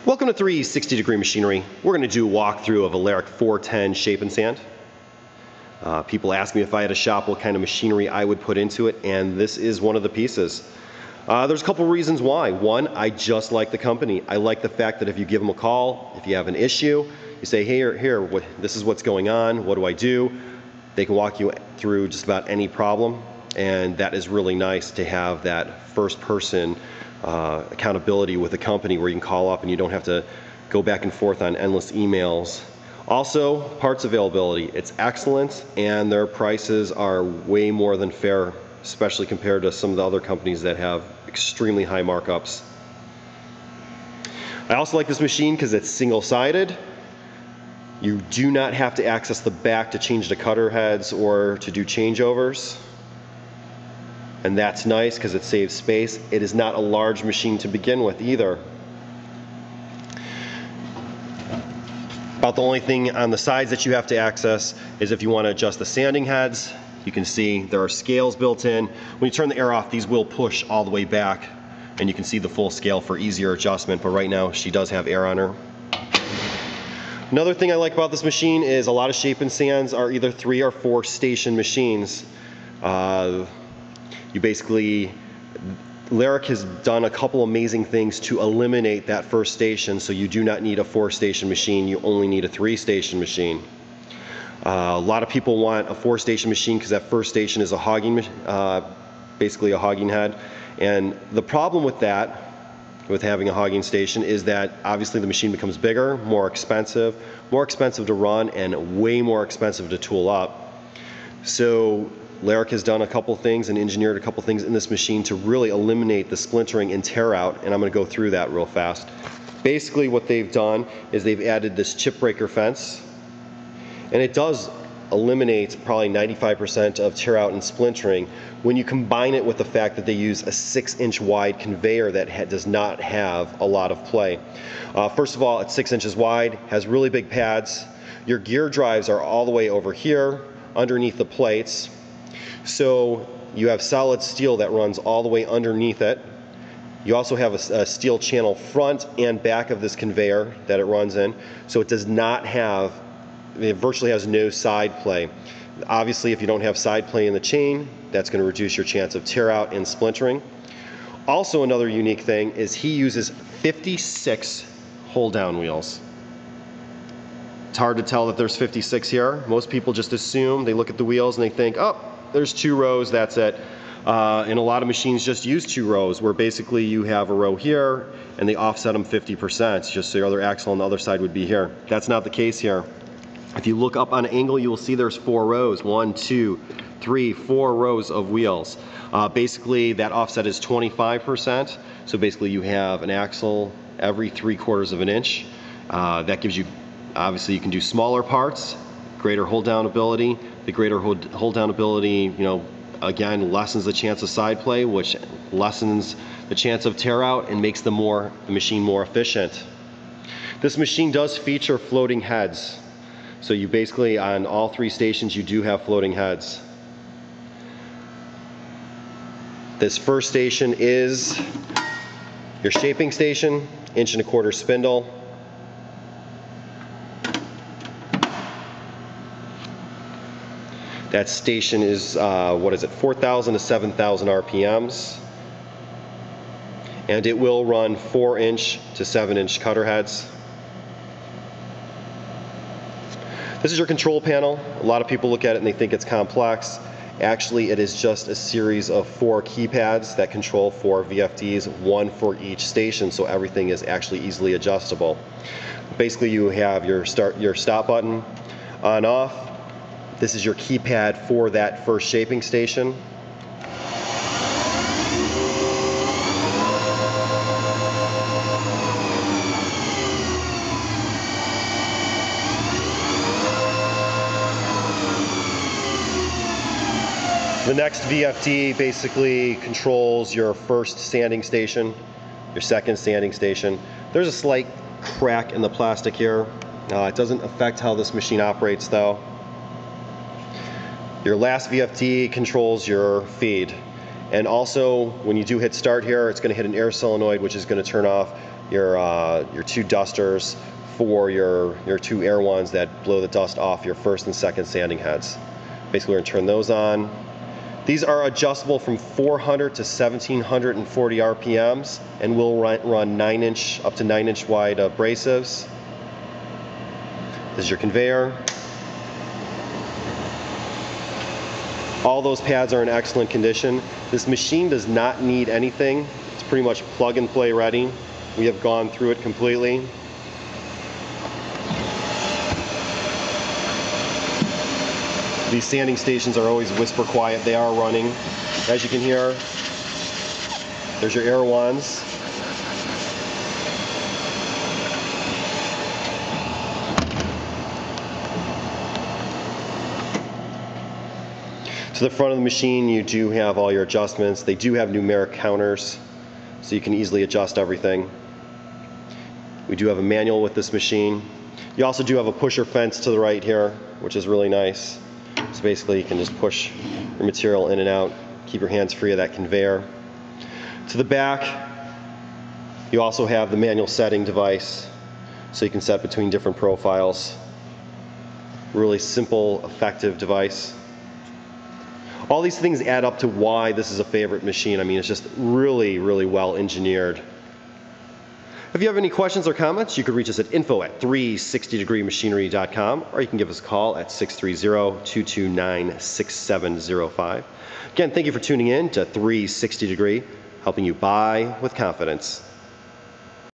Welcome to 360-degree machinery. We're going to do a walkthrough of a Larick 410 shape and sand. People ask me if I had a shop what kind of machinery I would put into it, and this is one of the pieces. There's a couple reasons why. One, I just like the company. I like the fact that if you give them a call, if you have an issue, you say, here, this is what's going on, what do I do? They can walk you through just about any problem, and that is really nice to have that first person accountability with a company where you can call up and you don't have to go back and forth on endless emails. Also, parts availability. It's excellent, and their prices are way more than fair, especially compared to some of the other companies that have extremely high markups. I also like this machine because it's single-sided. You do not have to access the back to change the cutter heads or to do changeovers. And that's nice because it saves space. It is not a large machine to begin with either. About the only thing on the sides that you have to access is if you want to adjust the sanding heads. You can see there are scales built in. When you turn the air off, these will push all the way back, and you can see the full scale for easier adjustment, but right now she does have air on her. Another thing I like about this machine is a lot of shape and sands are either 3 or 4 station machines. Larick has done a couple amazing things to eliminate that first station, so you do not need a 4-station machine, you only need a 3-station machine. A lot of people want a 4-station machine because that first station is a hogging, basically a hogging head. And the problem with that, with having a hogging station, is that obviously the machine becomes bigger, more expensive to run, and way more expensive to tool up. So Larick has done a couple things and engineered a couple things in this machine to really eliminate the splintering and tear out, and I'm going to go through that real fast. Basically what they've done is they've added this chip breaker fence, and it does eliminate probably 95% of tear out and splintering when you combine it with the fact that they use a 6-inch wide conveyor that does not have a lot of play. First of all, it's 6 inches wide, has really big pads. Your gear drives are all the way over here underneath the plates. So you have solid steel that runs all the way underneath it. You also have a steel channel front and back of this conveyor that it runs in. So it does not have, it virtually has no side play. Obviously, if you don't have side play in the chain, that's going to reduce your chance of tear out and splintering. Also, another unique thing is he uses 56 hold down wheels. It's hard to tell that there's 56 here. Most people just assume, they look at the wheels and they think, oh, there's 2 rows, that's it. And a lot of machines just use 2 rows, where basically you have a row here and they offset them 50%, just so your other axle on the other side would be here. That's not the case here. If you look up on an angle, you will see there's 4 rows. 1, 2, 3, 4 rows of wheels. Basically that offset is 25%. So basically you have an axle every 3/4 of an inch. That gives you, obviously you can do smaller parts, greater hold down ability. The greater hold down ability, again, lessens the chance of side play, which lessens the chance of tear out and makes the machine more efficient. This machine does feature floating heads. So you basically, on all 3 stations, you do have floating heads. This first station is your shaping station, 1 1/4 inch spindle. That station is, 4,000 to 7,000 RPMs. And it will run 4-inch to 7-inch cutter heads. This is your control panel. A lot of people look at it and they think it's complex. Actually, it is just a series of 4 keypads that control 4 VFDs, 1 for each station, so everything is actually easily adjustable. Basically, you have your stop button on off. This is your keypad for that first shaping station. The next VFD basically controls your first sanding station, your second sanding station. There's a slight crack in the plastic here. It doesn't affect how this machine operates though. Your last VFD controls your feed. And also, when you do hit start here, it's going to hit an air solenoid, which is going to turn off your two dusters for your two air ones that blow the dust off your first and second sanding heads. Basically, we're going to turn those on. These are adjustable from 400 to 1740 RPMs, and will run up to 9-inch wide abrasives. This is your conveyor. All those pads are in excellent condition. This machine does not need anything. It's pretty much plug and play ready. We have gone through it completely. These sanding stations are always whisper quiet. They are running. As you can hear, there's your air wands. To the front of the machine, you do have all your adjustments. They do have numeric counters, so you can easily adjust everything. We do have a manual with this machine. You also do have a pusher fence to the right here, which is really nice. So basically you can just push your material in and out, keep your hands free of that conveyor. To the back, you also have the manual setting device, so you can set between different profiles. Really simple, effective device. All these things add up to why this is a favorite machine. I mean, it's just really, really well engineered. If you have any questions or comments, you could reach us at info@360degreemachinery.com, or you can give us a call at 630-229-6705. Again, thank you for tuning in to 360 Degree, helping you buy with confidence.